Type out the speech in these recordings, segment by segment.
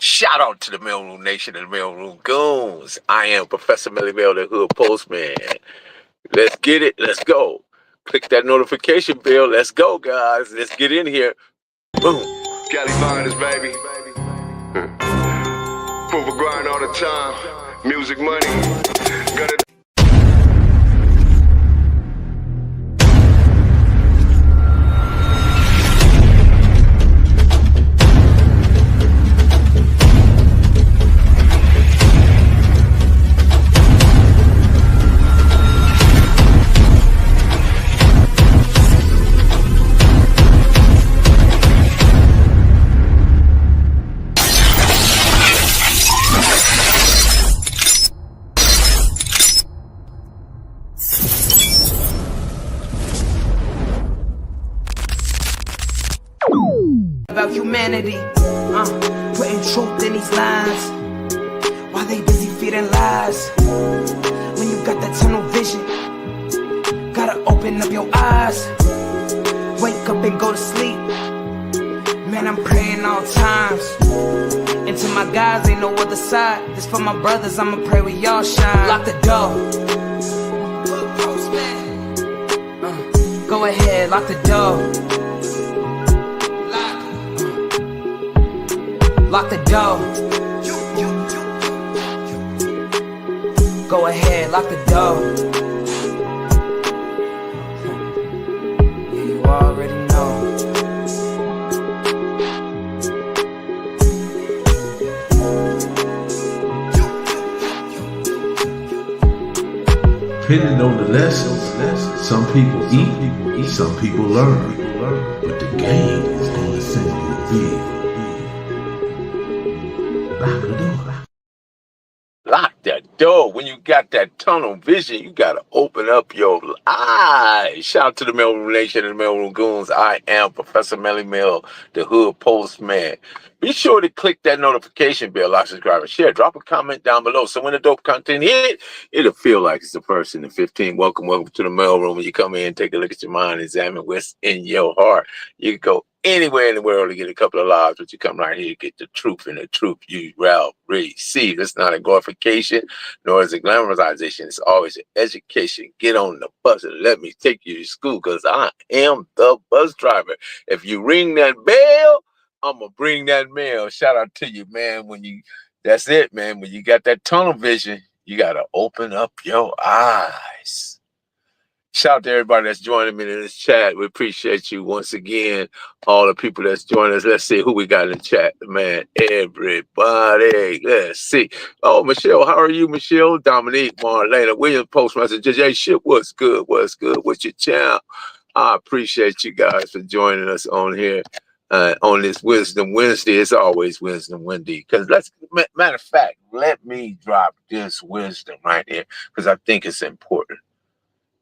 Shout out to the Mailroom Nation and the Mailroom Goons. I am Professor Melly Mail, the Hood Postman. Let's get it. Let's go. Click that notification bell. Let's go, guys. Let's get in here. Boom. Cali Binders, baby. Proof of grind all the time. Music money. Gotta about humanity, putting truth in these lines while they busy feeding lies. When you got that tunnel vision, gotta open up your eyes. Wake up and go to sleep. Man, I'm praying all times. And to my guys, ain't no other side. This for my brothers, I'ma pray we all shine. Lock the door. Go ahead, lock the door. Lock the door. Go ahead, lock the door. Yeah, you already know. Depending on the lessons, some people eat, some people learn. But the game is going to send you a bill. Lock that door. When you got that tunnel vision, you got to open up your eyes. Shout out to the Mailroom Nation and the Mailroom Goons. I am Professor Melly Mail, the Hood Postman. Be sure to click that notification bell, like, subscribe, and share. Drop a comment down below. So when the dope content hit, it'll feel like it's the first in the 15. Welcome to the mailroom. When you come in, take a look at your mind, examine what's in your heart. You can go anywhere in the world to get a couple of lives, but you come right here to get the truth, and the truth you will receive. It's not a glorification, nor is it glamorization. It's always an education. Get on the bus and let me take you to school, because I am the bus driver. If you ring that bell, I'm going to bring that mail. Shout out to you, man. That's it, man. When you got that tunnel vision, you got to open up your eyes. Shout out to everybody that's joining me in this chat. We appreciate you once again. All the people that's joining us. Let's see who we got in the chat, man. Everybody. Let's see. Oh, Michelle, how are you, Michelle? Dominique, Marlena, Williams, Postmaster, JJ, shit, what's good? What's good with your channel? I appreciate you guys for joining us on here. On this Wisdom Wednesday. It's always Wisdom Wednesday. Because matter of fact, let me drop this wisdom right here, because I think it's important.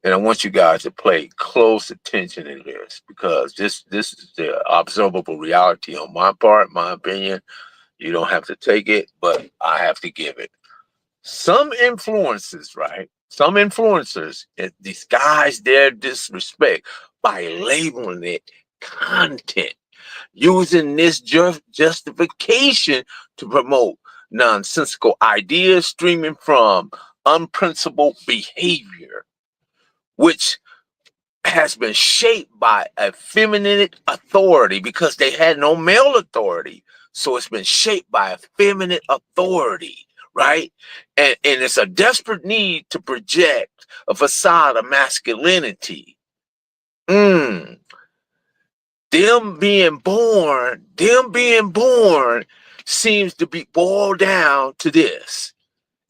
And I want you guys to pay close attention in this, because this is the observable reality on my part, my opinion. You don't have to take it, but I have to give it. Some influencers, right? Some influencers disguise their disrespect by labeling it content, using this justification to promote nonsensical ideas streaming from unprincipled behavior, which has been shaped by a feminine authority, because they had no male authority. So it's been shaped by a feminine authority, right? And it's a desperate need to project a facade of masculinity. Them being born seems to be boiled down to this.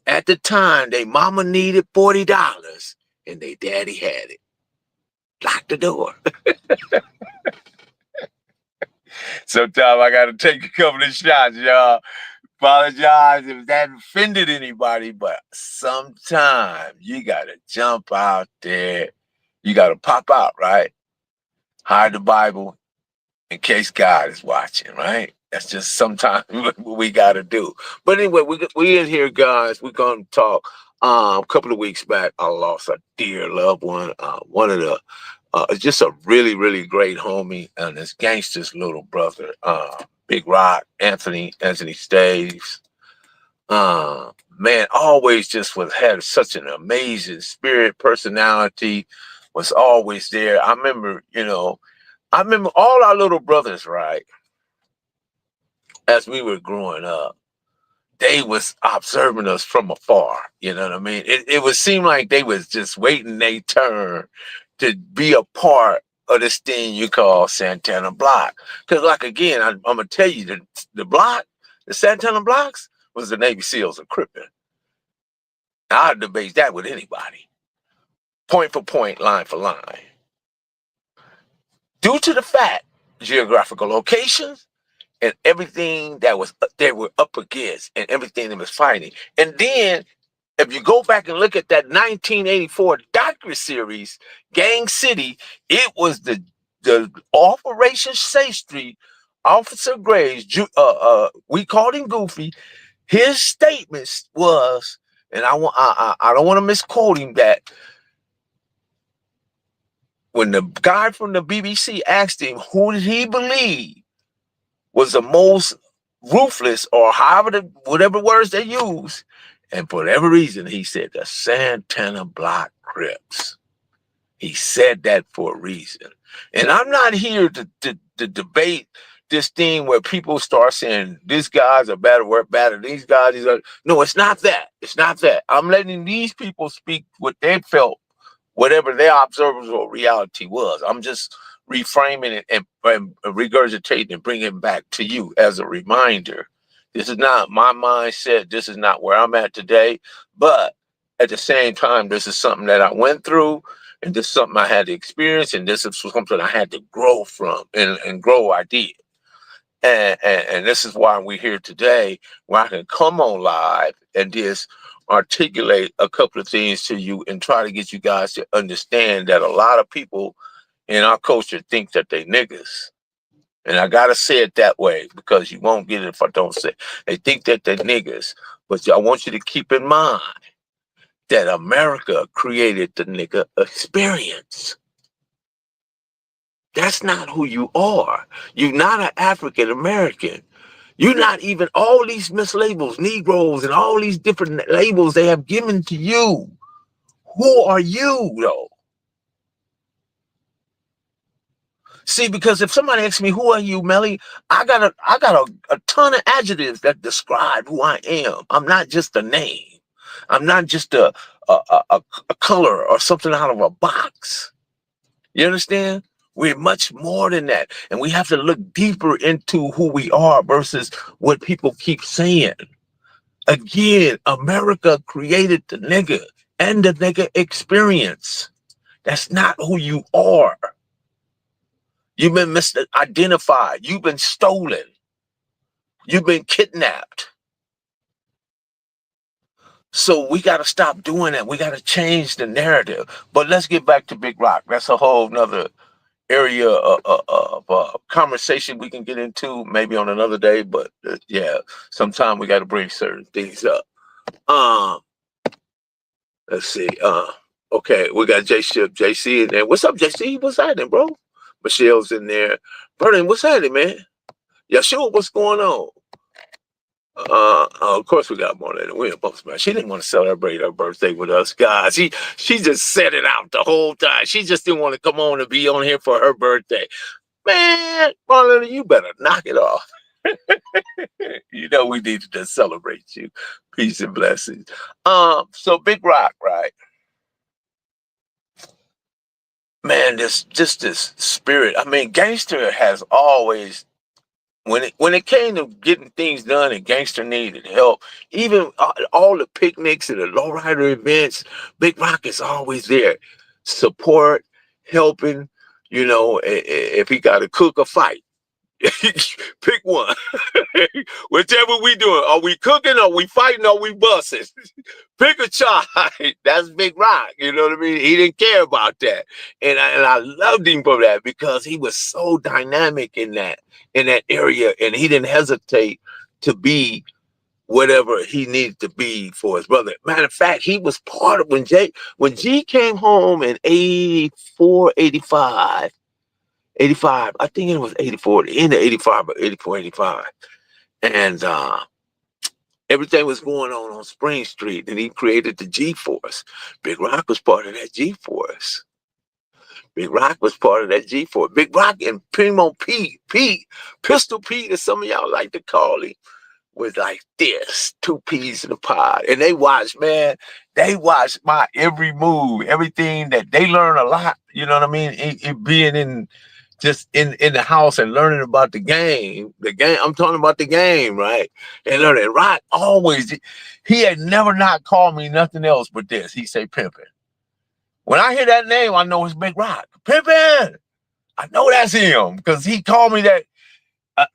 At the time, they mama needed $40 and they daddy had it. Lock the door. Sometimes I got to take a couple of shots, y'all. Apologize if that offended anybody, but sometimes you got to jump out there. You got to pop out, right? Hide the Bible in case God is watching, right? That's just sometimes what we got to do. But anyway, we in here, guys. We're going to talk. A couple of weeks back, I lost a dear loved one. One of the, just a really, really great homie, and his gangster's little brother, Big Rocc, Anthony Staves. Man, always just had such an amazing spirit, personality, was always there. I remember all our little brothers, right, as we were growing up, they was observing us from afar. You know what I mean? It would seem like they was just waiting their turn to be a part of this thing you call Santana Blocc. Because, like, again, I'm going to tell you, the Blocc, the Santana Bloccs, was the Navy SEALs of Crippin. I'd debate that with anybody. Point for point, line for line. Due to the fact, geographical locations, and everything that was they were up against and everything they was fighting. And then if you go back and look at that 1984 docu-series, Gang City, it was the Operation Safe Street, Officer Graves, we called him Goofy. His statements was, and I don't want to misquote him, that when the guy from the BBC asked him who did he believe was the most ruthless, or whatever words they use, and for whatever reason, he said the Santana Blocc Crips. He said that for a reason. And I'm not here to debate this thing where people start saying these guys are better, we're better, these guys, no, it's not that. It's not that. I'm letting these people speak what they felt, whatever their observable reality was. I'm just reframing it and regurgitating and bringing it back to you as a reminder. This is not my mindset. This is not where I'm at today. But at the same time, this is something that I went through, and this is something I had to experience, and this is something I had to grow from, and grow I did. And this is why we're here today, where I can come on live and just articulate a couple of things to you and try to get you guys to understand that a lot of people in our culture think that they niggas. And I gotta say it that way because you won't get it if I don't say it. They think that they're niggas, but I want you to keep in mind that America created the nigga experience. That's not who you are. You're not an African American. You're not even all these mislabels, Negroes, and all these different labels they have given to you. Who are you, though? See, because if somebody asks me, who are you, Melly? I got a ton of adjectives that describe who I am. I'm not just a name. I'm not just a color or something out of a box. You understand? We're much more than that. And we have to look deeper into who we are versus what people keep saying. Again, America created the nigga and the nigga experience. That's not who you are. You've been misidentified. You've been stolen. You've been kidnapped. So we got to stop doing that. We got to change the narrative. But let's get back to Big Rocc. That's a whole nother area of conversation we can get into maybe on another day. But yeah, sometime we got to bring certain things up. Let's see. Okay, we got JC in there. What's up, JC? What's happening, bro? Michelle's in there. Vernon, what's happening, man? Yeshua, what's going on? Of course we got more than William Postman. She didn't want to celebrate her birthday with us guys. She just set it out the whole time. She just didn't want to come on and be on here for her birthday. Man, Marlena, you better knock it off. You know we needed to celebrate you. Peace and blessings. So Big Rocc, right? Man, this spirit. I mean, gangster has always, when it came to getting things done and gangster needed help, even all the picnics and the lowrider events, Big Rocc is always there. Support, helping, if he got to cook or fight. Pick one. Whichever we doing. Are we cooking? Are we fighting? Are we bussing? Pick a side. That's Big Rocc. You know what I mean? He didn't care about that. And I loved him for that because he was so dynamic in that area. And he didn't hesitate to be whatever he needed to be for his brother. Matter of fact, he was part of when G came home in 84, 85. 85. I think it was 84, the end of 85 or 84, 85. And everything was going on Spring Street, and he created the G-Force. Big Rocc was part of that G-Force. Big Rocc was part of that G-Force. Big Rocc and Primo Pete, Pistol Pete, as some of y'all like to call him, was like this, two peas in a pod. And they watched my every move, everything that they learn a lot, you know what I mean? It being in the house and learning about the game, I'm talking about the game, right? And learning. Rocc always, he had never not called me nothing else but this. He say pimpin'. When I hear that name, I know it's Big Rocc. Pimpin'! I know that's him, because he called me that.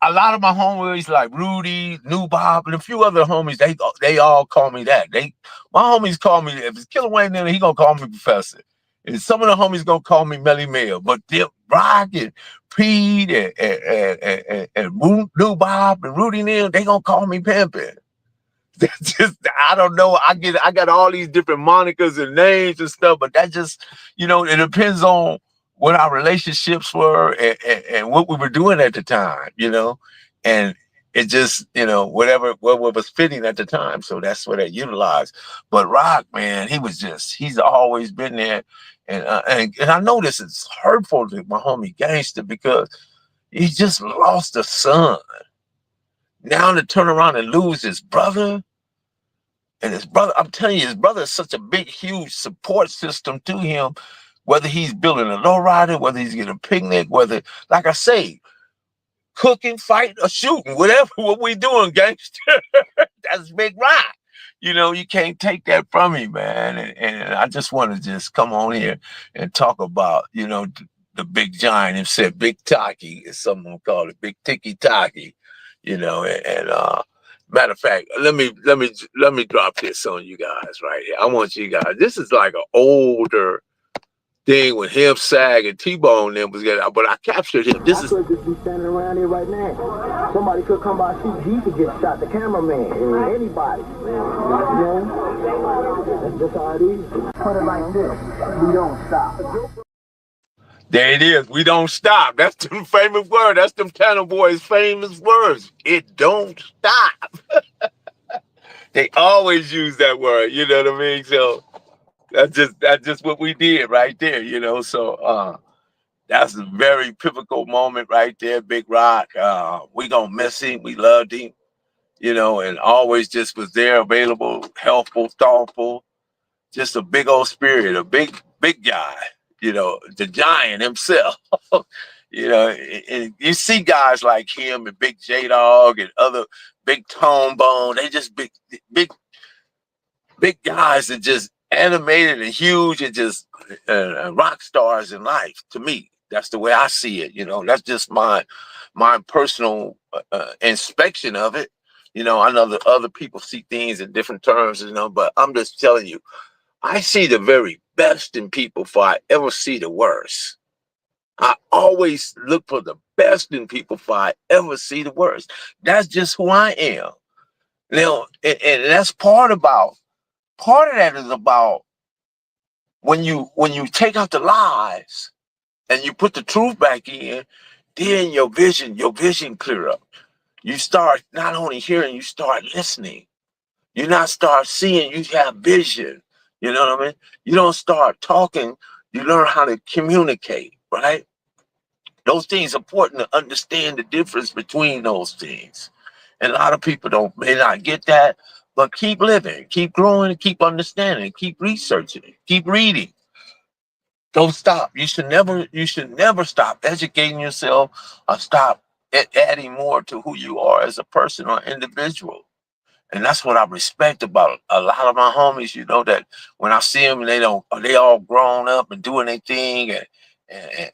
A lot of my homies like Rudy, New Bob, and a few other homies, they all call me that. My homies call me, if it's Killer Wayne, then he gonna call me Professor. And some of the homies gonna call me Melly Mel. But Rocc and Pete and New Bob and Rudy and them, they gonna call me Pimpin'. Just, I don't know. I got all these different monikers and names and stuff, but that just, it depends on what our relationships were and what we were doing at the time, and it just, what was fitting at the time. So that's what I utilized. But Rocc, man, he's always been there. And I know this is hurtful to my homie Gangster, because he just lost a son. Now to turn around and lose his brother. And his brother, I'm telling you, his brother is such a big, huge support system to him, whether he's building a lowrider, whether he's getting a picnic, whether, like I say, cooking, fighting, or shooting, whatever, what we doing, gangster. That's Big Rocc. You can't take that from me, man. And I just want to just come on here and talk about, the big giant himself, Big Taki, as someone called it, Big Tiki Taki, matter of fact, let me drop this on you guys right here. I want you guys. This is like an older thing when him, Sag, and T-Bone them was getting, but I captured him. This I could just be standing around here right now. Somebody could come by, see, he could get shot. The cameraman, anybody. That's just how it is. Put it like this: we don't stop. There it is. We don't stop. That's them famous words. That's them Tanner boys' famous words. It don't stop. They always use that word. You know what I mean? So that's just what we did right there. So that's a very pivotal moment right there. Big Rocc. We gonna miss him. We loved him. And always just was there, available, helpful, thoughtful. Just a big old spirit, a big guy. The giant himself. And you see guys like him and Big J-Dog and other Big Tone Bone. They just big guys that just animated and huge and just rock stars in life. To me, that's the way I see it. That's just my personal inspection of it. I know that other people see things in different terms, but I'm just telling you, I see the very best in people before I ever see the worst. I always look for the best in people before I ever see the worst. That's just who I am. And that's part of that is about when you take out the lies and you put the truth back in, then your vision clear up. You start not only hearing, you start listening. You not start seeing, you have vision. You know what I mean? You don't start talking, you learn how to communicate, right? Those things are important to understand the difference between those things. And a lot of people may not get that, but keep living, keep growing, keep understanding, keep researching, keep reading. Don't stop. You should never stop educating yourself or stop adding more to who you are as a person or individual. And that's what I respect about a lot of my homies, that when I see them, they all grown up and doing their thing and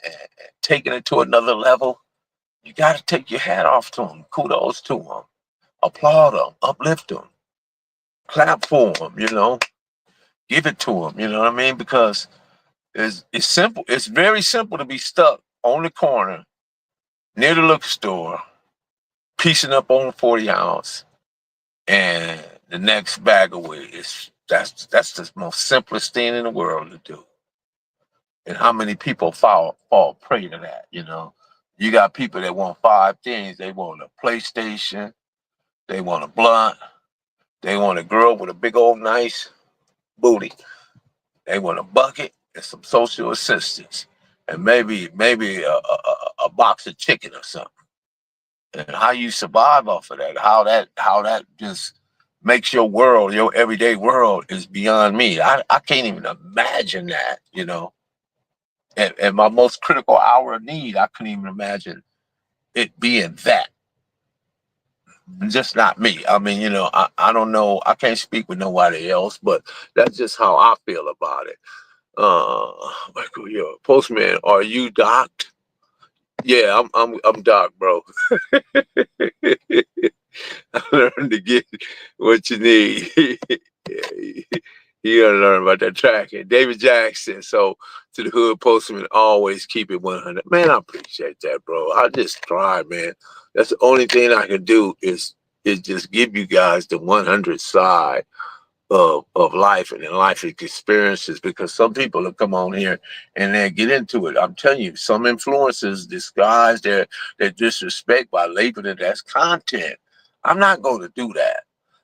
taking it to another level. You got to take your hat off to them. Kudos to them. Applaud them. Uplift them. Clap for them, Give it to them, you know what I mean? Because it's simple. It's very simple to be stuck on the corner near the liquor store, piecing up on 40 ounce. And the next bag away that's the most simplest thing in the world to do. And how many people fall prey to that, You got people that want 5 things. They want a PlayStation. They want a blunt. They want a girl with a big old nice booty. They want a bucket and some social assistance, and maybe a box of chicken or something. And how you survive off of that, how that just makes your world, your everyday world, is beyond me. I can't even imagine that, you know. At my most critical hour of need, I couldn't even imagine it being that. Just not me. I mean, you know, I don't know. I can't speak with nobody else, but that's just how I feel about it. Michael, yo, Postman, are you docked? Yeah, I'm docked, bro. I learned to get what you need. Yeah, you gotta learn about that tracking. David Jackson. So to the hood postman, always keep it 100. Man, I appreciate that, bro. I just try, man. That's the only thing I can do is just give you guys the 100 side of life and in life experiences, because some people will come on here and they get into it. I'm telling you, some influencers disguise their disrespect by labeling it as content. I'm not going to do that.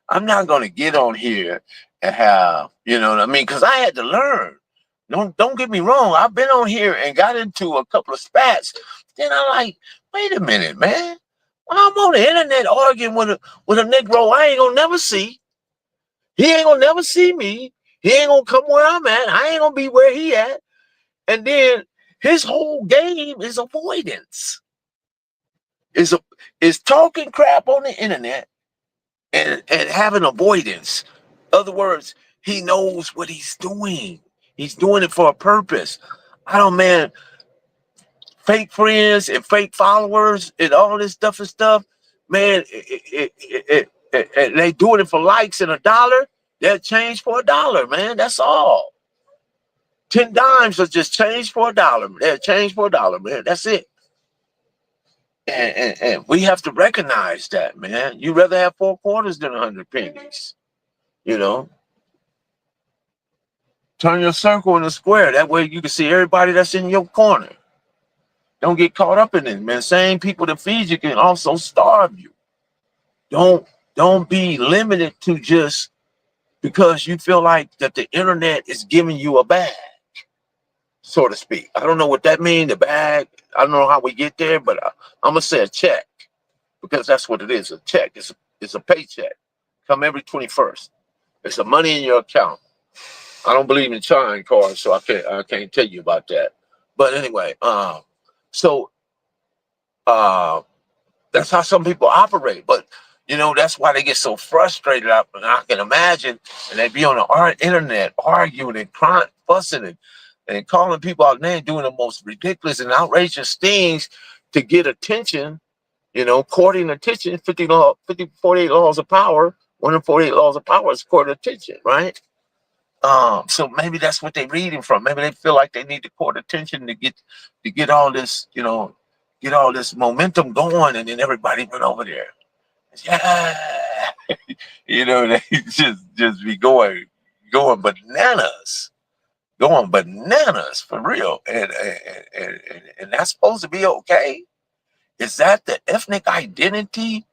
I'm not going to get on here and have, you know what I mean? Because I had to learn. Don't get me wrong. I've been on here and got into a couple of spats. Then I'm like, wait a minute, man. When I'm on the internet arguing with a Negro I ain't gonna never see. He ain't gonna never see me. He ain't gonna come where I'm at. I ain't gonna be where he at. And then his whole game is avoidance. Is talking crap on the internet and having avoidance. Other words, he knows what he's doing. He's doing it for a purpose. I don't, man, fake friends and fake followers and all this stuff, man, they doing it for likes and $1. They'll change for $1, man. That's all. 10 dimes are just change for $1. They'll change for $1, man. That's it. And we have to recognize that, man. You'd rather have 4 quarters than 100 pennies. You know, turn your circle in a square. That way you can see everybody that's in your corner. Don't get caught up in it, man. Same people that feed you can also starve you. Don't be limited to just because you feel like that the internet is giving you a bag, so to speak. I don't know what that means, the bag. I don't know how we get there, but I'm gonna say a check, because that's what it is. A check. It's a paycheck. Come every 21st. It's the money in your account. I don't believe in chime cards, so I can't tell you about that. But anyway, so that's how some people operate. But you know, that's why they get so frustrated. I can imagine, and they be on the internet arguing and crying, fussing, and calling people out names, doing the most ridiculous and outrageous things to get attention. You know, courting attention. 48 laws of power. One of 48 laws of power is court attention, right? So maybe that's what they're reading from. Maybe they feel like they need to court attention to get all this, you know, get all this momentum going, and then everybody went over there. Yeah, you know, they just be going bananas, for real, and that's supposed to be okay. Is that the ethnic identity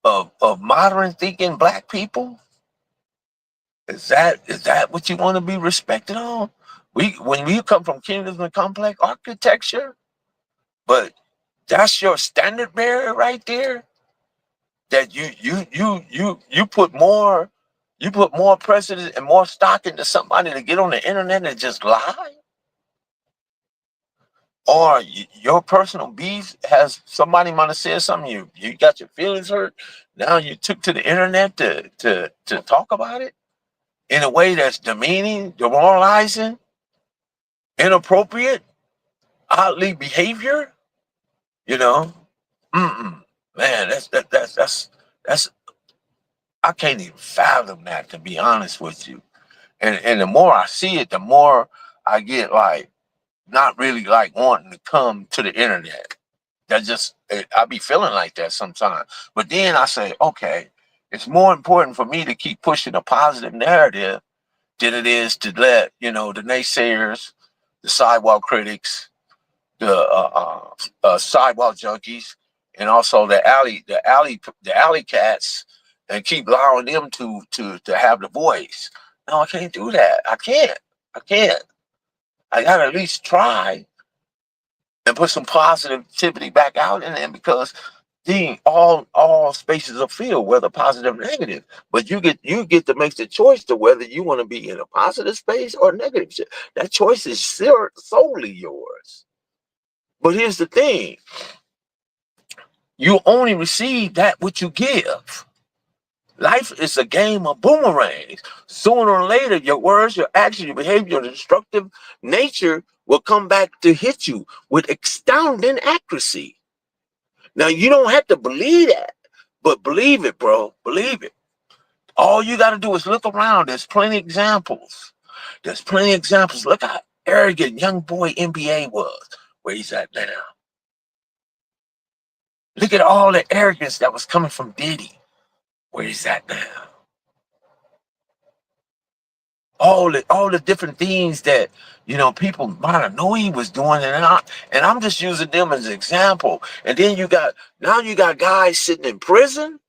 of modern thinking Black people? Is that what you want to be respected on? When we come from kingdoms and complex architecture, but that's your standard bearer right there. That you put more precedent and more stock into somebody to get on the internet and just lie, or your personal beef has somebody might have said something, you got your feelings hurt. Now you took to the internet to talk about it in a way that's demeaning, demoralizing, inappropriate, oddly behavior. You know, man, that's I can't even fathom that, to be honest with you. And the more I see it, the more I get like not really like wanting to come to the internet. I be feeling like that sometimes. But then I say, okay, it's more important for me to keep pushing a positive narrative than it is to let, you know, the naysayers, the sidewalk critics, sidewalk junkies, and also the alley cats, and keep allowing them to have the voice. No, I can't do that. I can't. I can't. I gotta at least try and put some positivity back out in there, because all spaces are filled, whether positive or negative. But you get to make the choice to whether you want to be in a positive space or negative. That choice is solely yours. But here's the thing: you only receive that which you give. Life is a game of boomerangs. Sooner or later, your words, your actions, your behavior, your destructive nature will come back to hit you with astounding accuracy. Now, you don't have to believe that, but believe it, bro. Believe it. All you got to do is look around. There's plenty of examples. There's plenty of examples. Look how arrogant young boy NBA was, where he's at now. Look at all the arrogance that was coming from Diddy, where he's at now. All the different things that people might have known he was doing, and I'm just using them as an example. And then you got guys sitting in prison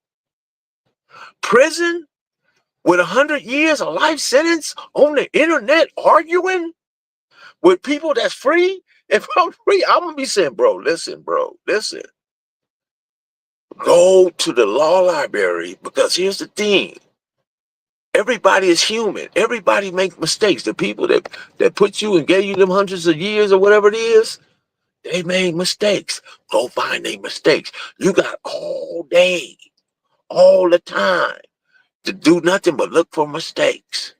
with 100 years, a life sentence, on the internet arguing with people that's free. If I'm free, I'm gonna be saying, bro, listen. Go to the law library, because here's the thing. Everybody is human. Everybody makes mistakes. The people that put you and gave you them hundreds of years or whatever it is, they made mistakes. Go find their mistakes. You got all day, all the time, to do nothing but look for mistakes.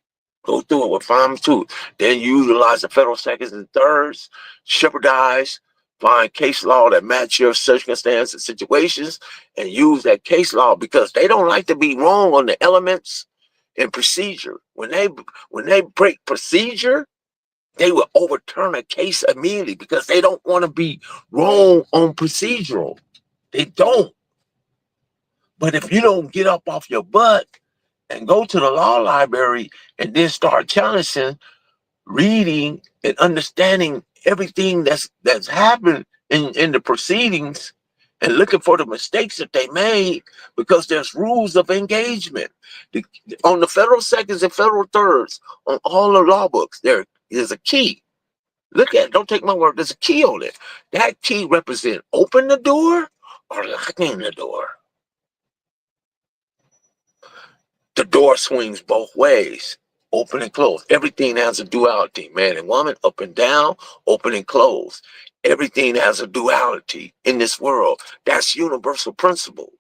Go through it with fine tooth. Then utilize the federal seconds and thirds, shepherdize, find case law that match your circumstances and situations, and use that case law, because they don't like to be wrong on the elements and procedure. When they break procedure, they will overturn a case immediately, because they don't want to be wrong on procedural. They don't. But if you don't get up off your butt and go to the law library and then start challenging, reading, and understanding everything that's happened in the proceedings, and looking for the mistakes that they made, because there's rules of engagement. On the federal seconds and federal thirds, on all the law books, there is a key. Look at it. Don't take my word. There's a key on it. That key represents open the door or locking the door. The door swings both ways, open and close. Everything has a duality, man and woman, up and down, open and close. Everything has a duality in this world. That's universal principle.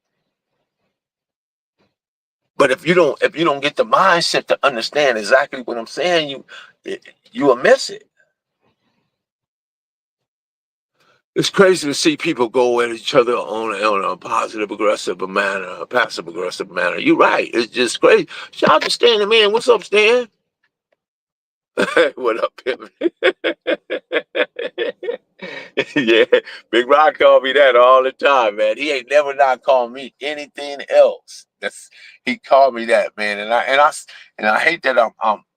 But if you don't get the mindset to understand exactly what I'm saying, you will miss it. It's crazy to see people go at each other on a positive aggressive manner, a passive aggressive manner. You're right. It's just crazy. Shout out to Stan the man. What's up, Stan? What up, Pimp? Yeah, Big Rock called me that all the time, man. He ain't never not called me anything else. He called me that, man. And I hate that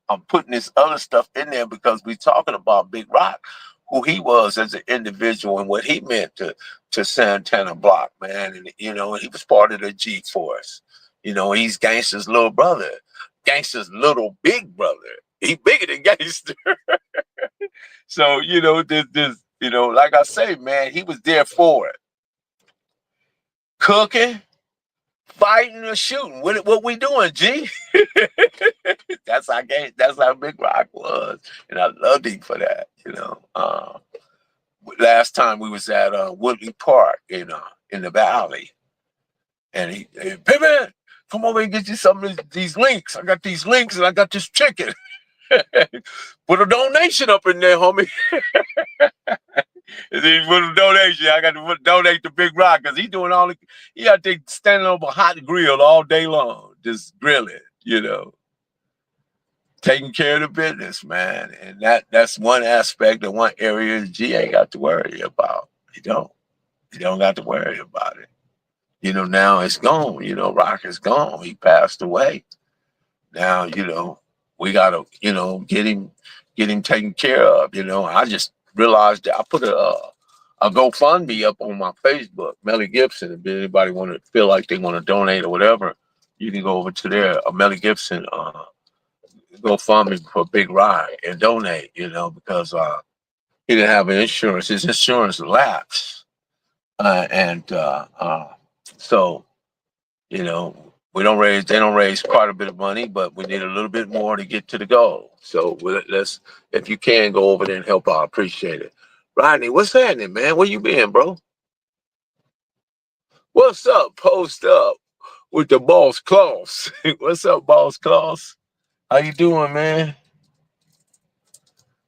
I'm putting this other stuff in there, because we're talking about Big Rock, who he was as an individual and what he meant to Santana Blocc, man. And he was part of the G Force. He's Gangsta's little brother, Gangsta's little big brother. He bigger than Gangster. So, like I say, man, he was there for it. Cooking, fighting, or shooting. What we doing, G? That's how Big Rock was. And I loved him for that, Last time we was at Woodley Park, in the Valley. And he, hey, Pippin, come over and get you some of these links. I got these links and I got this chicken. Put a donation up in there, homie. And then put a donation. I got to donate to Big Rock, because he got to standing on a hot grill all day long, just grilling, taking care of the business, man. And that's one aspect of one area G ain't got to worry about. He don't got to worry about it. Now it's gone. Rock is gone. He passed away. Now, we gotta, get him taken care of. I just realized that I put a GoFundMe up on my Facebook, Melly Gibson. If anybody want to feel like they want to donate or whatever, you can go over to there, Melly Gibson GoFundMe for Big Ride and donate. Because he didn't have insurance. His insurance lapsed, and so we don't raise. They don't raise quite a bit of money, but we need a little bit more to get to the goal. So let's, if you can, go over there and help out. Appreciate it. Rodney, what's happening, man? Where you been, bro? What's up? Post up with the boss Claus. What's up, boss Claus? How you doing, man?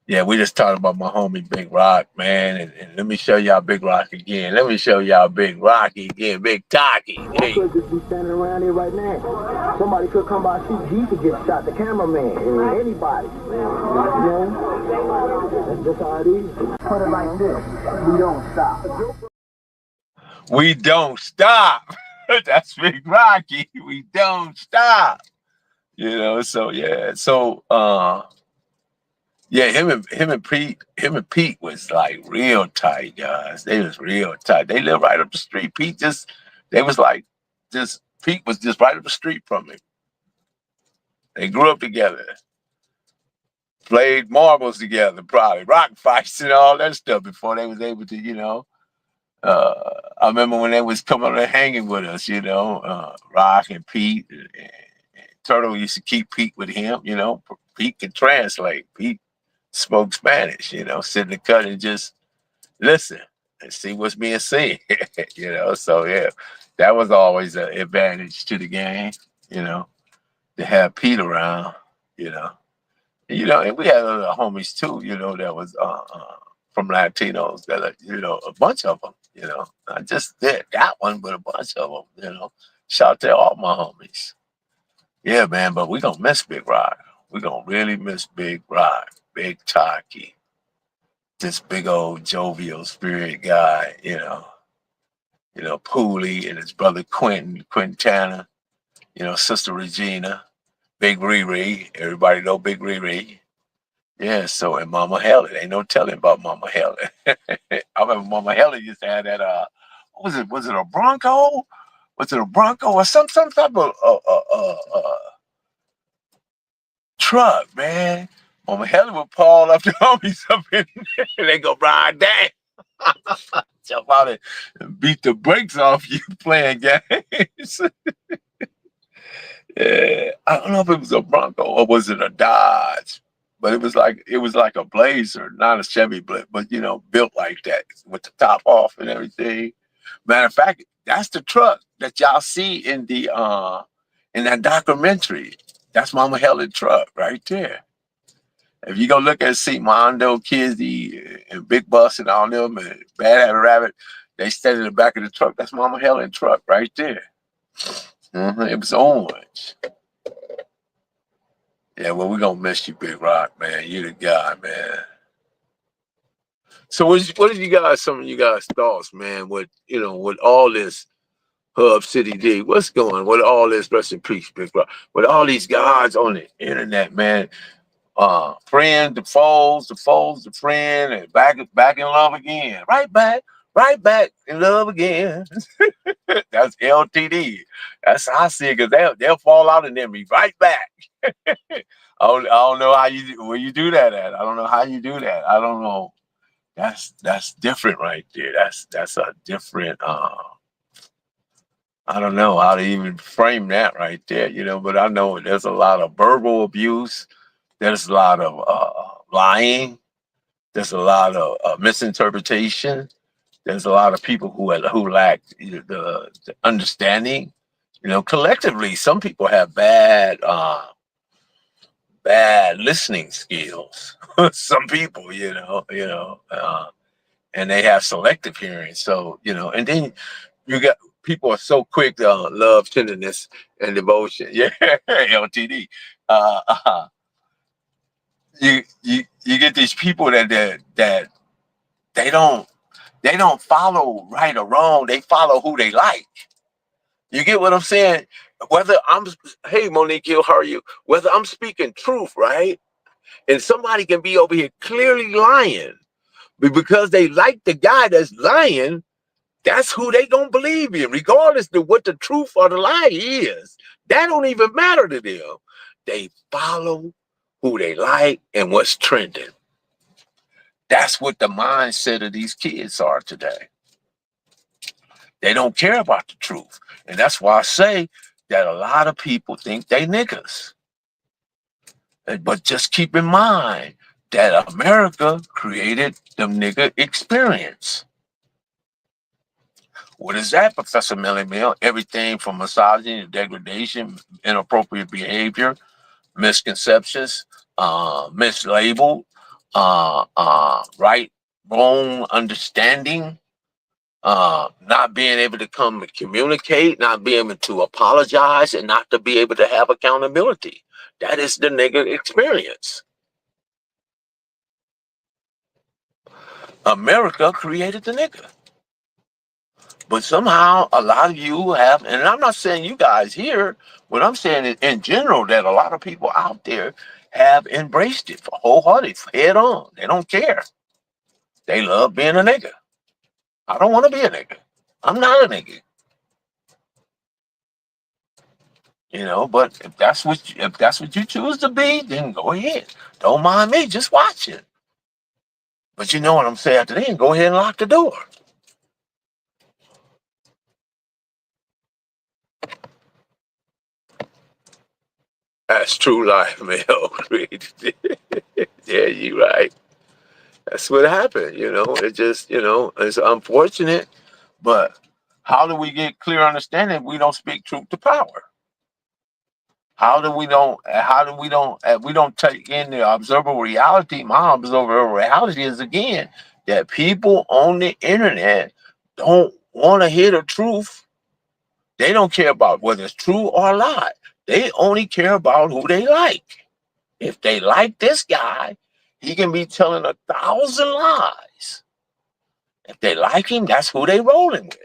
Yeah, we just talking about my homie Big Rocc, man. And let me show y'all Big Rocc again. Let me show y'all Big Rocc again. Big Taki. I could just be standing around here right now. Somebody could come by, see G to get shot, the cameraman, anybody. That's just how it is. Put it like this, we don't stop. We don't stop. That's Big Rocky. We don't stop. So yeah. So yeah, him and Pete was like real tight, guys. They was real tight. They lived right up the street. Pete was just right up the street from him. They grew up together. Played marbles together, probably rock fights and all that stuff before they was able to, I remember when they was coming and hanging with us, Rocc and Pete and Turtle used to keep Pete with him, Pete could translate. Pete spoke Spanish, sit in the cut and just listen and see what's being said, So yeah, that was always an advantage to the game, to have Pete around, and we had other homies too, that was from Latinos that, a bunch of them, not just that one, but a bunch of them, Shout out to all my homies. Yeah, man, but we gonna miss Big Rocc. We gonna really miss Big Rocc, Big Taki, this big old jovial spirit guy, Pooley and his brother Quintana, Sister Regina, Big Riri. Everybody know Big Riri. Yeah, so and Mama Helen. Ain't no telling about Mama Helen. I remember Mama Helen used to have that what was it? Was it a Bronco? Was it a Bronco or some type of truck, man? Mama Helen would Paul up the homies up in there and they go ride that. Jump out and beat the brakes off you playing games. Yeah, I don't know if it was a Bronco or was it a Dodge, but it was like a Blazer, not a Chevy, but built like that with the top off and everything. Matter of fact, that's the truck that y'all see in that documentary. That's Mama Helen's truck right there. If you go look at see Mondo, Kizzy, and Big Bus and all them and Bad Habit Rabbit, they stand in the back of the truck. That's Mama Helen's truck right there. It was orange. Yeah, well, we're gonna miss you, Big Rocc, man. You the guy, man. So what did you guys, some of you guys thoughts, man, with all this Hub City D, what's going with all this, rest in peace, Big Rocc, with all these guys on the internet, man. Friend, the foes, the friend, and back in love again. Right back in love again. That's LTD. That's how I see it, because they'll fall out and then be right back. I don't know how where you do that at. I don't know how you do that. I don't know. That's different right there. That's a different I don't know how to even frame that right there, but I know there's a lot of verbal abuse. There's a lot of lying. There's a lot of misinterpretation. There's a lot of people who lack the understanding. Collectively, some people have bad listening skills. Some people, and they have selective hearing. So, and then you got people are so quick to love, tenderness, and devotion. Yeah, LTD. You get these people that they don't follow right or wrong. They follow who they like. You get what I'm saying? Hey Monique Hill, how are you? Whether I'm speaking truth, right? And somebody can be over here clearly lying, But because they like the guy that's lying, that's who they gonna believe in, regardless of what the truth or the lie is. That don't even matter to them. They follow who they like and what's trending. That's what the mindset of these kids are today. They don't care about the truth. And that's why I say that a lot of people think they niggas. But just keep in mind that America created the nigga experience. What is that, Professor Melly Mill? Everything from misogyny to degradation, inappropriate behavior, misconceptions, mislabeled, right, wrong understanding, not being able to come and communicate, not being able to apologize, and not to be able to have accountability. That is the nigga experience. America created the nigga. But somehow a lot of you have, and I'm not saying you guys here, what I'm saying is in general that a lot of people out there have embraced it wholeheartedly, head on. They don't care. They love being a nigga. I don't want to be a nigga. I'm not a nigga. You know, but if that's what you choose to be, then go ahead. Don't mind me, just watch it. But you know what I'm saying after then, go ahead and lock the door. That's true life, man. Yeah, you right. That's what happened, you know. It just, it's unfortunate, but how do we get clear understanding if we don't speak truth to power? We don't take in the observable reality? My observable reality is again that people on the internet don't want to hear the truth. They don't care about whether it's true or lie. They only care about who they like. If they like this guy, he can be telling 1,000 lies. If they like him, that's who they rolling with,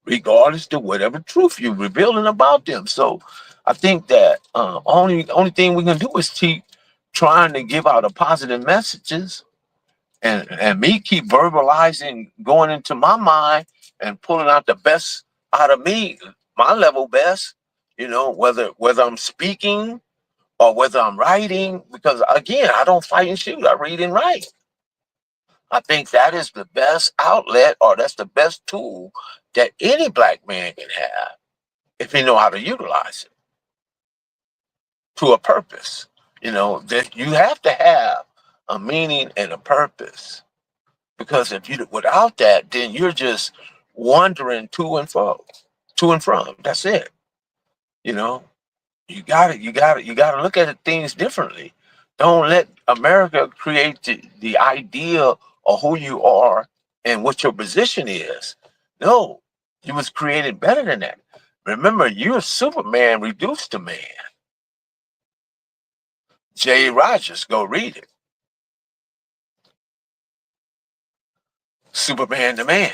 regardless to whatever truth you're revealing about them. So I think that only thing we can do is keep trying to give out the positive messages, and me keep verbalizing, going into my mind and pulling out the best out of me, my level best, whether I'm speaking or whether I'm writing, because again, I don't fight and shoot, I read and write. I think that is the best outlet, or that's the best tool that any black man can have if he know how to utilize it to a purpose. That you have to have a meaning and a purpose, because if you without that, then you're just wandering to and from. That's it. You gotta look at things differently. Don't let America create the idea of who you are and what your position is. No, you was created better than that. Remember, you're Superman reduced to man. J. Rogers, go read it. Superman the Man.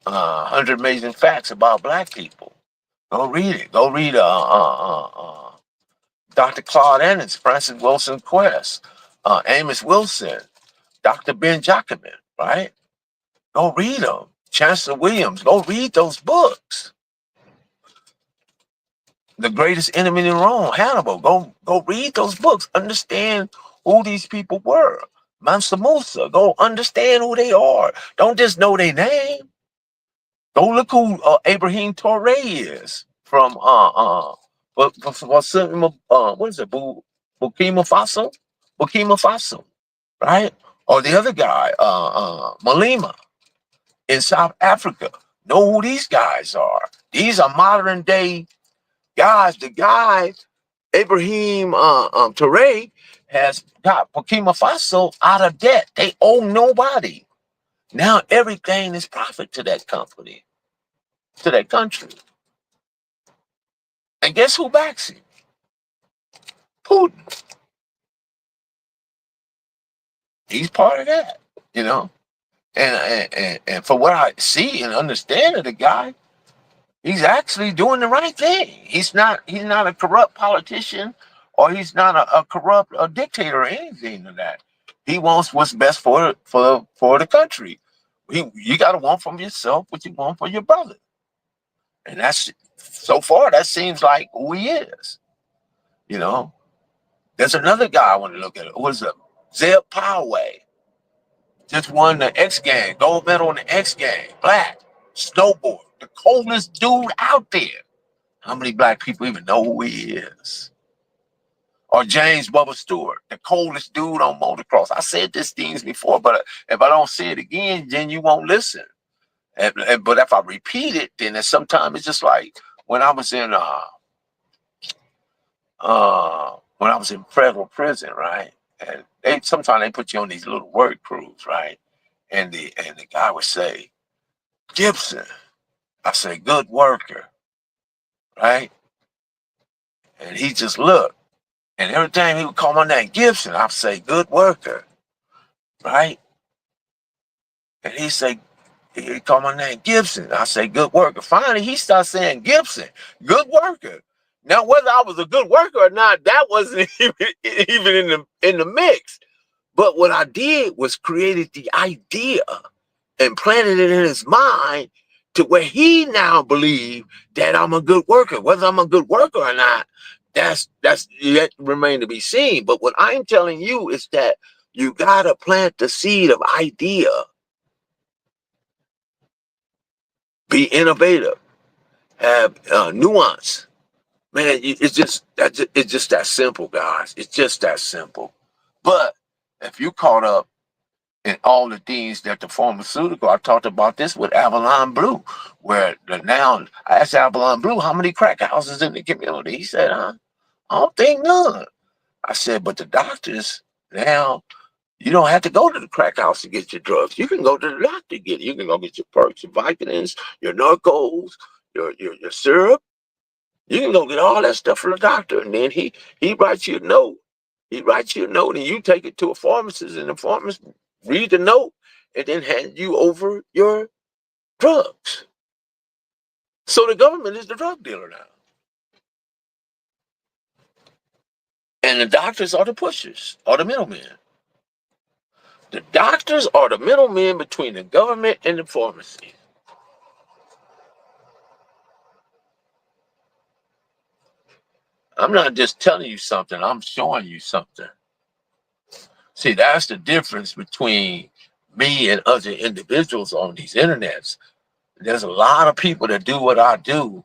100 Amazing Facts About Black People. Go read it. Go read Dr. Claude Ennis, Francis Wilson Quest, Amos Wilson, Dr. Ben Jacobin, right? Go read them. Chancellor Williams, go read those books. The Greatest Enemy in Rome, Hannibal, go read those books. Understand who these people were. Mansa Musa, go understand who they are. Don't just know their name. Go look who Ibrahim Torre is from what is it? Burkina Faso, right? Or the other guy, Malema in South Africa. Know who these guys are. These are modern day guys. The guy, Ibrahim Torre, has got Burkina Faso out of debt. They owe nobody. Now everything is profit to that company, to that country. And guess who backs him? Putin. He's part of that, And for what I see and understand of the guy, he's actually doing the right thing. He's not a corrupt politician, or he's not a corrupt dictator or anything of that. He wants what's best for the country. You got to want from yourself what you want for your brother, and that's so far that seems like who he is. You know, there's another guy I want to look at. What is it? Zeb Poway just won the X Games, gold medal in the X Games, black snowboard, the coldest dude out there. How many black people even know who he is? Or James Bubba Stewart, the coldest dude on motocross. I said these things before, but if I don't say it again, then you won't listen. But if I repeat it, then sometimes it's just like when I was in federal prison, right? And sometimes they put you on these little work crews, right? And the guy would say, Gibson. I say, good worker, right? And he just looked. And every time he would call my name, Gibson, I'd say, good worker, right? And he called my name, Gibson. I say, good worker. Finally, he started saying, Gibson, good worker. Now, whether I was a good worker or not, that wasn't even in the mix. But what I did was created the idea and planted it in his mind to where he now believes that I'm a good worker. Whether I'm a good worker or not, that's yet remain to be seen. But what I'm telling you is that you gotta plant the seed of idea, be innovative, have nuance. Man, it's just that simple, guys. It's just that simple. But if you caught up in all the things that the pharmaceutical, I talked about this with Avalon Blue, where now I asked Avalon Blue how many crack houses in the community. He said, I don't think none. I said, but the doctors now, you don't have to go to the crack house to get your drugs. You can go to the doctor to get it. You can go get your perks, your Vicodins, your Narcos, your syrup. You can go get all that stuff from the doctor, and then he writes you a note. He writes you a note, and you take it to a pharmacist, and the pharmacist read the note and then hand you over your drugs. So the government is the drug dealer now. And the doctors are the pushers, or the middlemen. The doctors are the middlemen between the government and the pharmacy. I'm not just telling you something, I'm showing you something. See, that's the difference between me and other individuals on these internets. There's a lot of people that do what I do,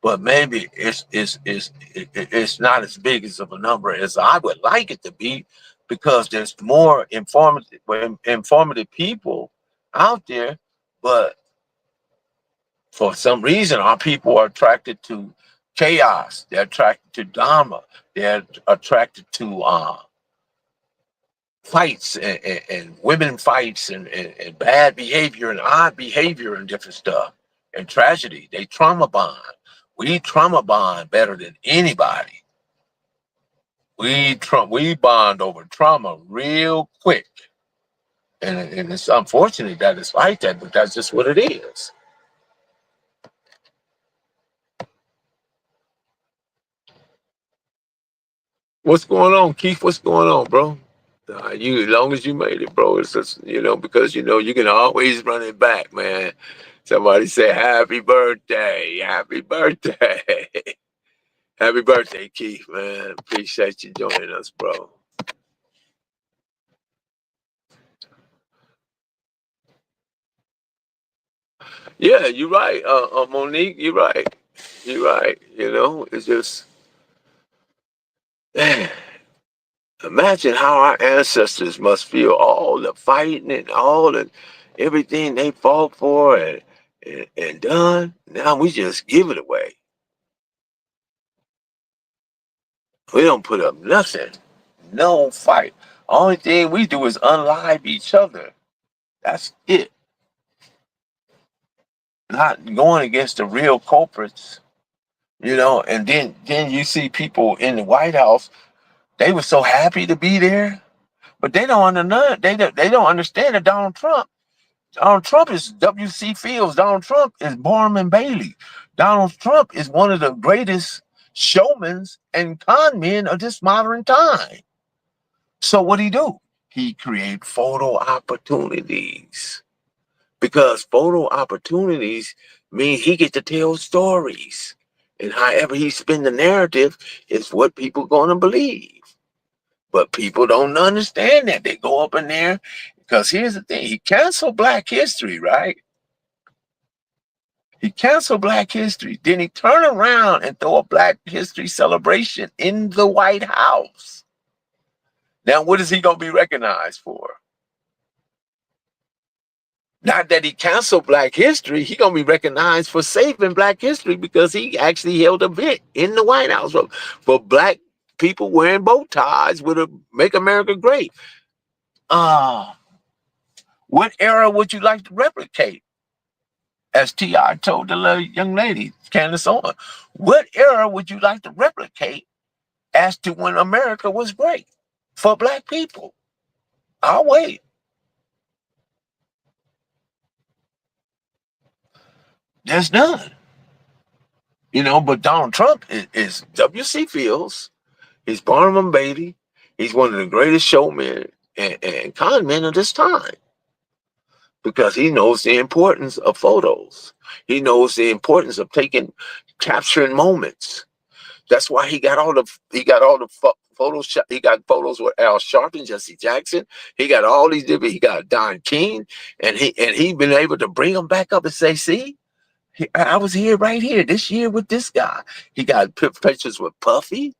but maybe it's not as big as of a number as I would like it to be, because there's more informative people out there. But for some reason, our people are attracted to chaos. They're attracted to drama. They're attracted to fights and women fights and bad behavior and odd behavior and different stuff and tragedy. They trauma bond. We trauma bond better than anybody. We bond over trauma real quick. And it's unfortunate that it's like that, but that's just what it is. What's going on, Keith? What's going on, bro? As long as you made it, bro, it's just, because you can always run it back, man. Somebody say happy birthday, happy birthday. Happy birthday, Keith, man. Appreciate you joining us, bro. Yeah, you're right. Monique, you're right. You're right. It's just, man, imagine how our ancestors must feel, all the fighting and all and everything they fought for and done. Now we just give it away. We don't put up nothing. No fight. Only thing we do is unlive each other. That's it. Not going against the real culprits, and then you see people in the White House, they were so happy to be there, but they don't understand. They don't understand that Donald Trump is W.C. Fields. Donald Trump is Barnum and Bailey. Donald Trump is one of the greatest showmen and con men of this modern time. So what do? he create photo opportunities. Because photo opportunities mean he get to tell stories. And however he spin the narrative is what people gonna believe. But people don't understand that. They go up in there because here's the thing. He canceled Black History, right? He canceled Black History. Then he turned around and throw a Black History celebration in the White House. Now, what is he going to be recognized for? Not that he canceled Black History. He going to be recognized for saving Black History because he actually held an event in the White House for Black people wearing bow ties with a Make America Great. What era would you like to replicate? As T.I. told the young lady, Candace Owens, what era would you like to replicate as to when America was great for Black people? I'll wait. There's none. But Donald Trump is W.C. Fields. He's Barnum Bailey. He's one of the greatest showmen and con men of this time because he knows the importance of photos. He knows the importance of capturing moments. That's why he got all the photos. He got photos with Al Sharpton, Jesse Jackson. He got all these different. He got Don King, and he been able to bring them back up and say, "See, I was here right here this year with this guy." He got pictures with Puffy,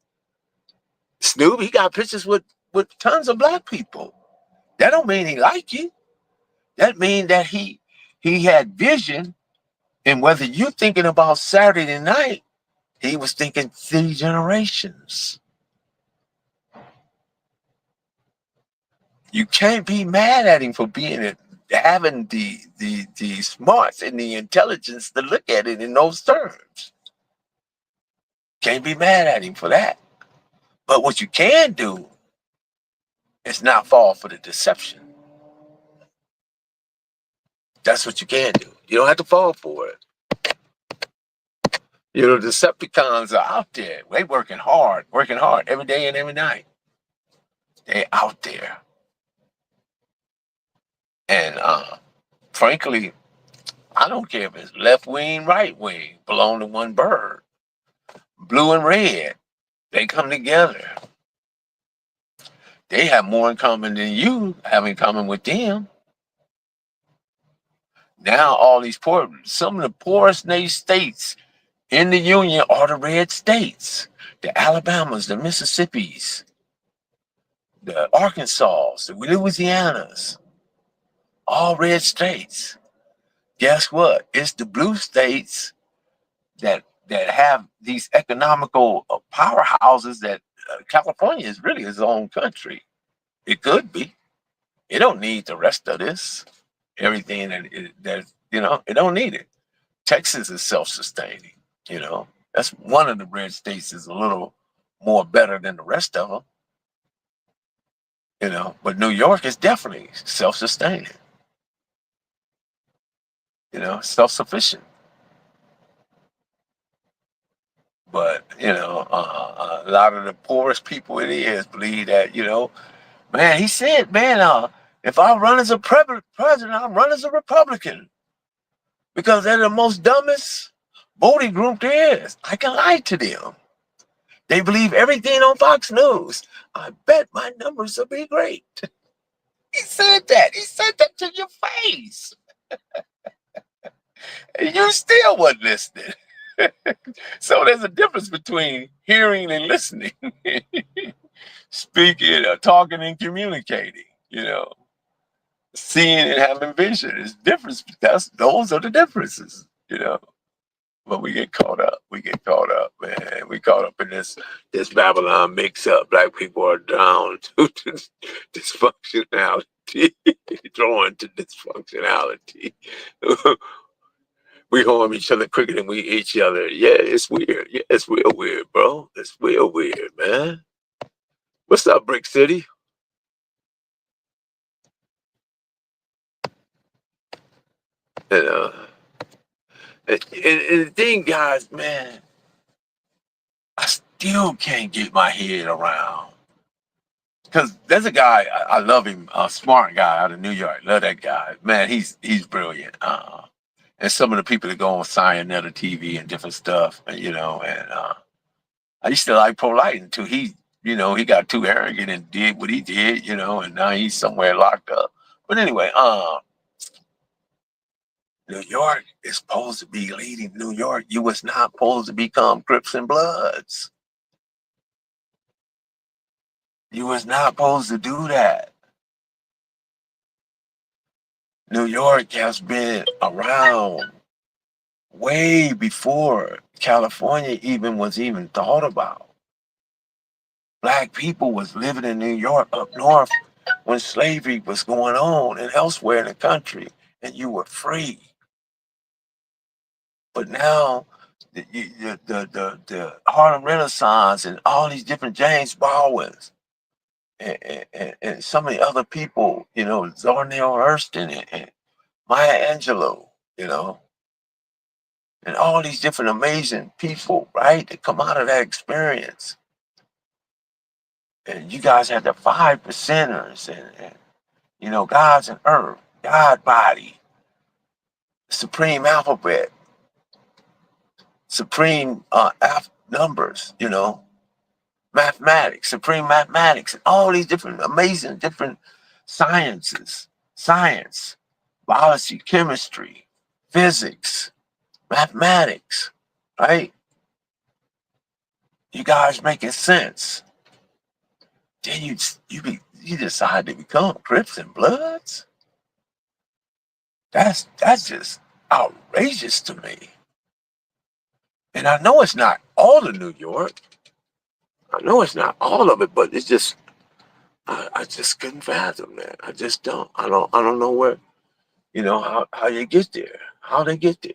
Snoop. He got pictures with tons of Black people. That don't mean he like you. That mean that he had vision, and whether you thinking about Saturday night, he was thinking 3 generations. You can't be mad at him for having the smarts and the intelligence to look at it in those terms. Can't be mad at him for that. But what you can do is not fall for the deception. That's what you can do. You don't have to fall for it. Decepticons are out there. They working hard every day and every night. They out there. And frankly, I don't care if it's left wing, right wing, belong to one bird. Blue and red, they come together. They have more in common than you have in common with them. Now all these some of the poorest states in the union are the red states. The Alabamas, the Mississippis, the Arkansas, the Louisianas, all red states. Guess what? It's the blue states that have these economical powerhouses that California is really its own country. It could be. It don't need the rest of this. Everything that it don't need it. Texas is self-sustaining. That's one of the red states is a little more better than the rest of them. But New York is definitely self-sustaining. Self-sufficient. But a lot of the poorest people it is believe that man. He said, man, if I run as a president, I'll run as a Republican because they're the most dumbest voting group there is. I can lie to them. They believe everything on Fox News. I bet my numbers will be great. He said that. He said that to your face. And you still wasn't listening. So there's a difference between hearing and listening. Speaking, talking and communicating, seeing and having vision is different. Those are the differences, But we get caught up. Man. We caught up in this Babylon mix-up. Black people are down to dysfunctionality, drawn to dysfunctionality. We harm each other quicker than we each other. Yeah, it's weird. Yeah, it's real weird, bro. It's real weird, man. What's up, Brick City? And the thing, guys, man, I still can't get my head around because there's a guy I love him, a smart guy out of New York. Love that guy, man. He's brilliant. And some of the people that go on Santana TV and different stuff, and I used to like Polite until he got too arrogant and did what he did, and now he's somewhere locked up. But anyway, New York is supposed to be leading New York. You was not supposed to become Crips and Bloods. You was not supposed to do that. New York has been around way before California was even thought about. Black people was living in New York up north when slavery was going on and elsewhere in the country, and you were free. But now the Harlem Renaissance and all these different James Baldwins and some of the other people, Zornell Hurston and Maya Angelou, and all these different amazing people, right, that come out of that experience. And you guys had the 5%ers and Gods and Earth, God Body, Supreme Alphabet, Supreme Numbers, mathematics, Supreme Mathematics, and all these different amazing different sciences, science, biology, chemistry, physics, mathematics, right? You guys making sense. Then you decide to become Crips and Bloods? That's just outrageous to me. And I know it's not all of New York. I know it's not all of it, but it's just I just couldn't fathom that. I just don't. I don't know where, how you get there, how they get there.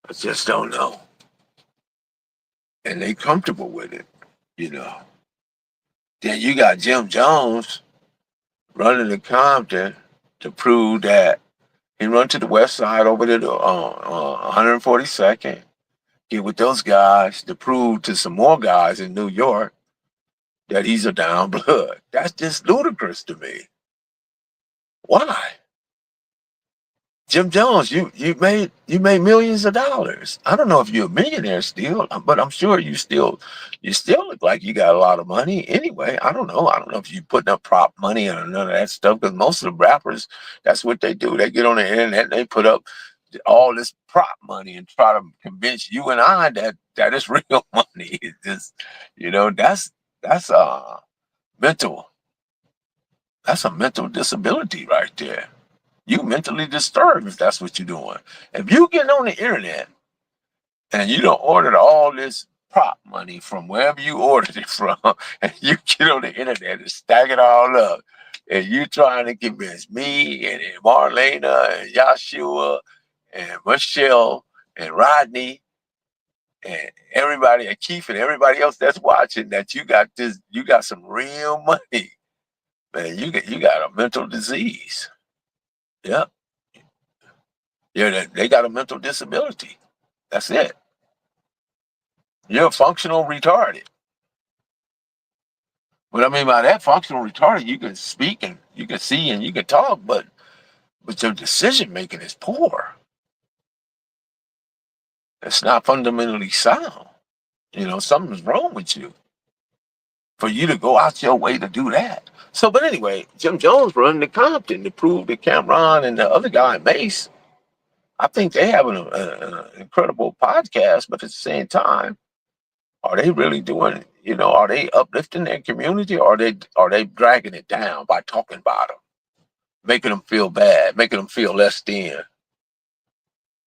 I just don't know. And they comfortable with it, Then you got Jim Jones running to Compton to prove that he run to the west side over there to 142nd, get with those guys to prove to some more guys in New York that he's a down blood. That's just ludicrous to me. Why? Jim Jones, you made millions of dollars. I don't know if you're a millionaire still, but I'm sure you still look like you got a lot of money. Anyway, I don't know. I don't know if you putting up prop money or none of that stuff, because most of the rappers, that's what they do. They get on the internet and they put up all this prop money and try to convince you and I that it's real money. It's just, that's mental. That's a mental disability right there. You mentally disturbed if that's what you're doing. If you get on the internet and you don't order all this prop money from wherever you ordered it from, and you get on the internet and stack it all up, and you trying to convince me and Marlena and Yashua and Michelle and Rodney and everybody and Keith and everybody else that's watching that you got some real money, man, you got a mental disease. Yep. Yeah, they got a mental disability. That's it. You're a functional retarded. What I mean by that, functional retarded, you can speak and you can see and you can talk, but your decision making is poor. It's not fundamentally sound. Something's wrong with you for you to go out your way to do that. So, but anyway, Jim Jones running to Compton to prove that Cameron and the other guy, Mace, I think they have an incredible podcast, but at the same time, are they really doing, are they uplifting their community, or are they dragging it down by talking about them, making them feel bad, making them feel less than?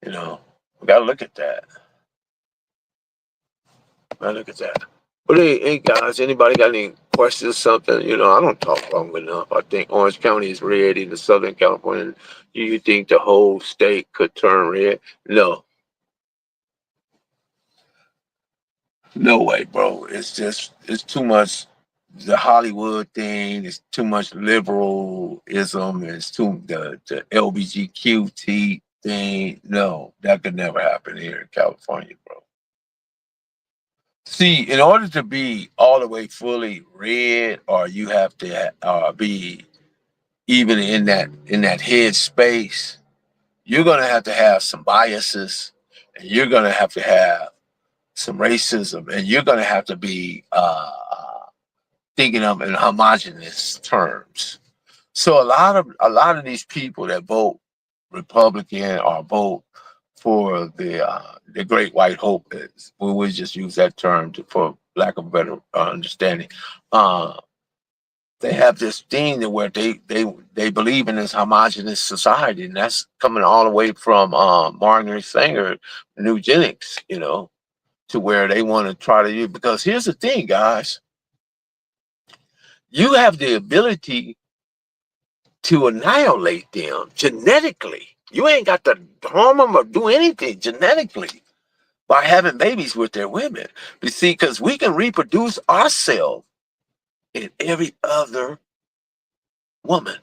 We got to look at that. But hey, guys, anybody got any questions or something? I don't talk long enough. I think Orange County is red in the Southern California. Do you think the whole state could turn red? No. No way, bro. It's too much. The Hollywood thing is too much liberalism. It's the LBGQT thing. No, that could never happen here in California, bro. See, in order to be all the way fully read, or you have to be even in that head space, you're gonna have to have some biases, and you're gonna have to have some racism, and you're gonna have to be thinking of in homogenous terms. So a lot of these people that vote Republican or vote for the Great White Hope, is we would just use that term for lack of better understanding. Uh, they have this thing that where they believe in this homogenous society, and that's coming all the way from Margaret Sanger, eugenics, to where they want to try to use. Because here's the thing, guys, you have the ability to annihilate them genetically. You ain't got to harm them or do anything genetically by having babies with their women. You see, because we can reproduce ourselves in every other woman.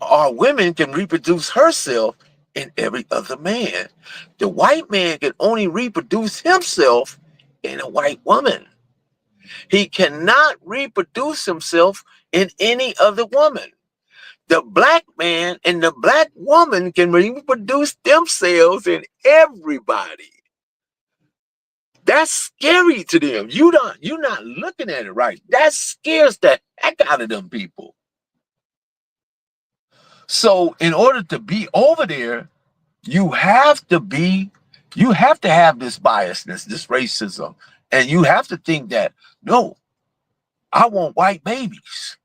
Our women can reproduce herself in every other man. The white man can only reproduce himself in a white woman. He cannot reproduce himself in any other woman. The black man and the black woman can reproduce themselves in everybody. That's scary to them. You're not looking at it right. That scares the heck out of them people. So in order to be over there, you have to have this biasness, this racism, and you have to think that, no, I want white babies.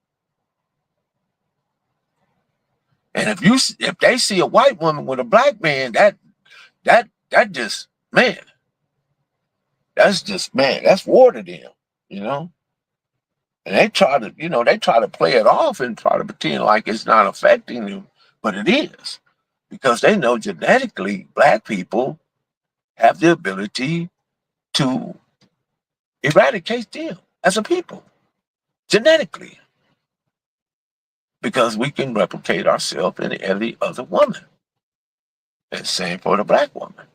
And if they see a white woman with a black man, that just, man, that's war to them, you know. And they try to play it off and try to pretend like it's not affecting them, but it is, because they know genetically black people have the ability to eradicate them as a people genetically, because we can replicate ourselves in every other woman. And same for the black woman.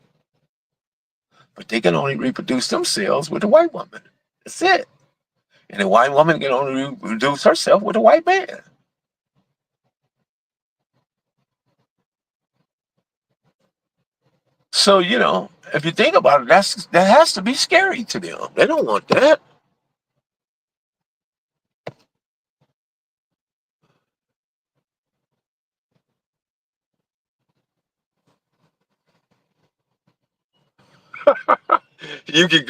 But they can only reproduce themselves with a white woman. That's it. And the white woman can only reproduce herself with a white man. So, if you think about it, that has to be scary to them. They don't want that. You can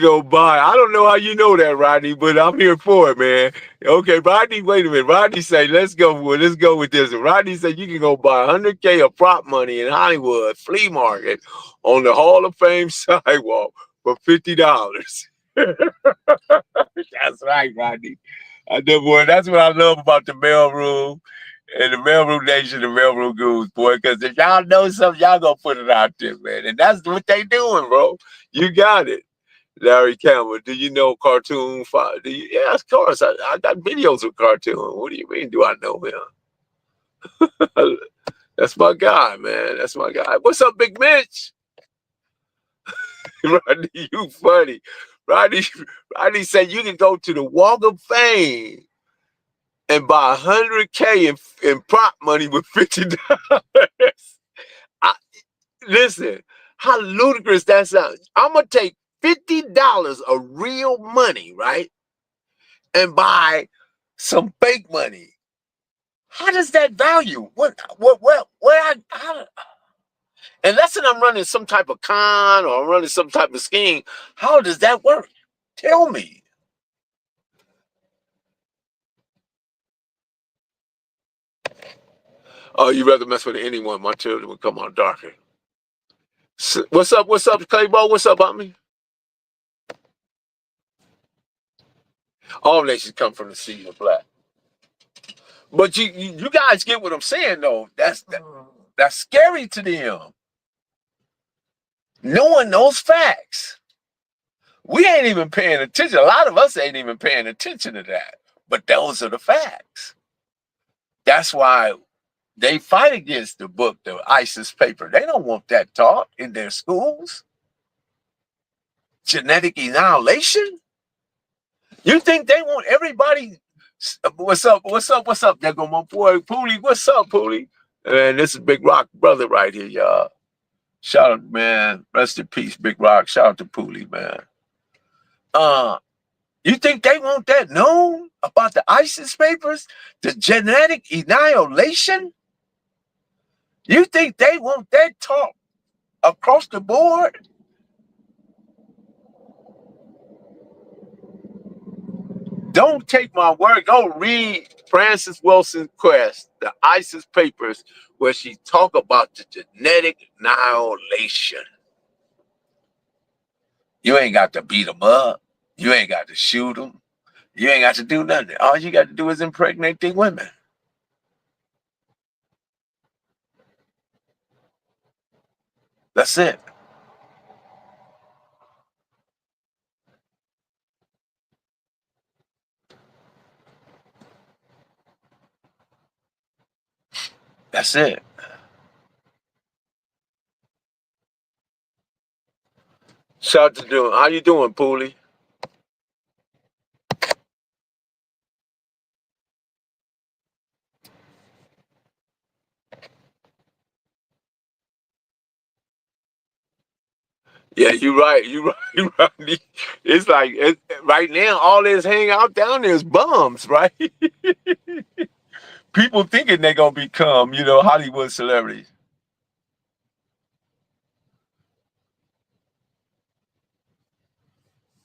go buy. I don't know how you know that, Rodney, but I'm here for it, man. Okay, Rodney, wait a minute. Rodney say, let's go with this. Rodney said you can go buy 100K of prop money in Hollywood flea market on the Hall of Fame sidewalk for $50. That's right, Rodney. I know, boy. That's what I love about the mailroom and the mailroom nation, the mailroom goons, boy. Because if y'all know something, y'all gonna put it out there, man. And that's what they doing, bro. You got it. Larry Campbell, do you know Cartoon 5? Yeah, of course. I got videos of Cartoon. What do you mean, do I know him? That's my guy, man. That's my guy. What's up, Big Mitch? Rodney, you funny. Rodney said you can go to the Walk of Fame and buy 100K in prop money with $50. Listen, how ludicrous that sounds. I'm going to take $50 of real money, right? And buy some fake money. How does that value? Unless I'm running some type of con or I'm running some type of scheme, how does that work? Tell me. Oh, you rather mess with anyone, my children will come on darker. What's up, Claybo? What's up, homie? All nations come from the seed of black. But you guys get what I'm saying, though. That's scary to them. No one knows facts. We ain't even paying attention. A lot of us ain't even paying attention to that. But those are the facts. That's why they fight against the book, the ISIS paper. They don't want that taught in their schools. genetic annihilation? You think they want everybody? What's up? What's up? What's up? There go my boy Pooley. What's up, Pooley? And this is Big Rocc brother right here, y'all. Shout out, man. Rest in peace, Big Rocc. Shout out to Pooley, man. You think they want that known about the ISIS papers? The genetic annihilation? You think they want that talk across the board? Don't take my word. Go read Frances Wilson Quest, the ISIS papers, where she talk about the genetic annihilation. You ain't got to beat them up. You ain't got to shoot them. You ain't got to do nothing. All you got to do is impregnate the women. That's it. That's it. Shout out to doing. How you doing, Pooley? Yeah, you right. You right. You right. It's like right now, all this hang out down there is bums, right? People thinking they're gonna become, Hollywood celebrities.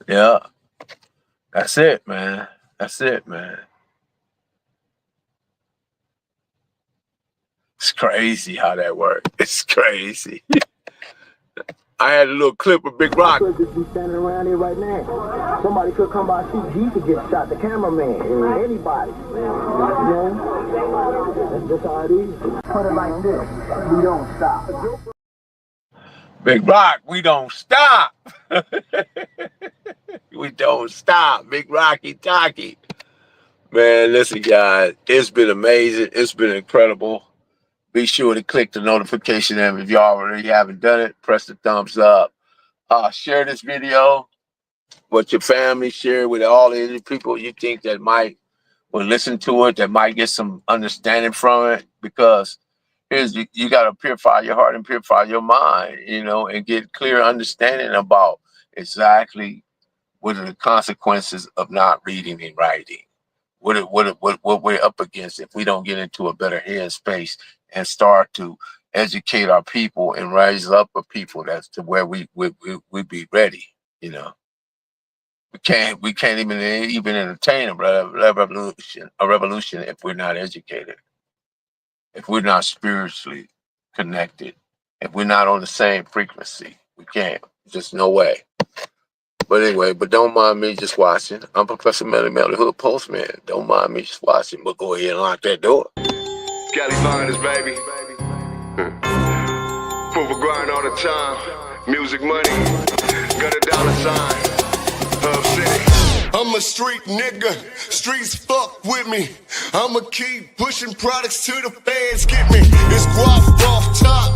Yeah, that's it, man. That's it, man. It's crazy how that works. It's crazy. I had a little clip of Big Rocc. Could just be standing around here right now. Somebody could come by, see G to get shot. The cameraman, anybody. That's just how it is. Put it like this: we don't stop. Big Rocc, we don't stop. We don't stop. Big Rocky Talkie. Man, listen, guys, it's been amazing. It's been incredible. Be sure to click the notification and if y'all already haven't done it, press the thumbs up. Share this video with your family. Share it with all the people you think that will listen to it, that might get some understanding from it. Because you got to purify your heart and purify your mind, and get clear understanding about exactly what are the consequences of not reading and writing. What we're up against if we don't get into a better headspace and start to educate our people and raise up a people that's to where we be ready. We can't even entertain a revolution if we're not educated, if we're not spiritually connected, if we're not on the same frequency. We can't. Just no way. But anyway, don't mind me just watching. I'm Professor Melly Mel, the Hood Postman. Don't mind me just watching, but go ahead and lock that door. Cali finest, baby. Proof of grind all the time. Music money. Got a dollar sign. Hub City. I'm a street nigga. Streets fuck with me. I'ma keep pushing products till the fans get me. It's guap off top.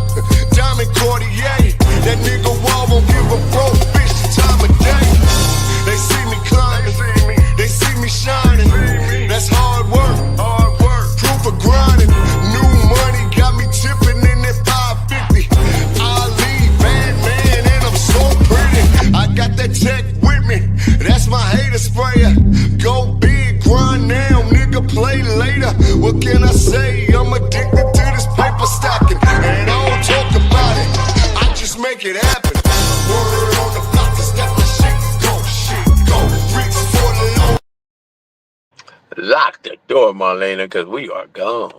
Diamond Cartier. That nigga wall won't give a broke bitch time of day. They see me climbing. They see me shining. That's hard work. Proof of grinding. New money got me tipping in that 550. I leave bad man and I'm so pretty. I got that tech with me. That's my hater sprayer. Go big, grind now, nigga, play later. What can I say? I'm addicted to this paper stacking. And I don't talk about it. I just make it happen. Word on the block is that the shit go. Reach for the low. Lock the door, Marlena, because we are gone.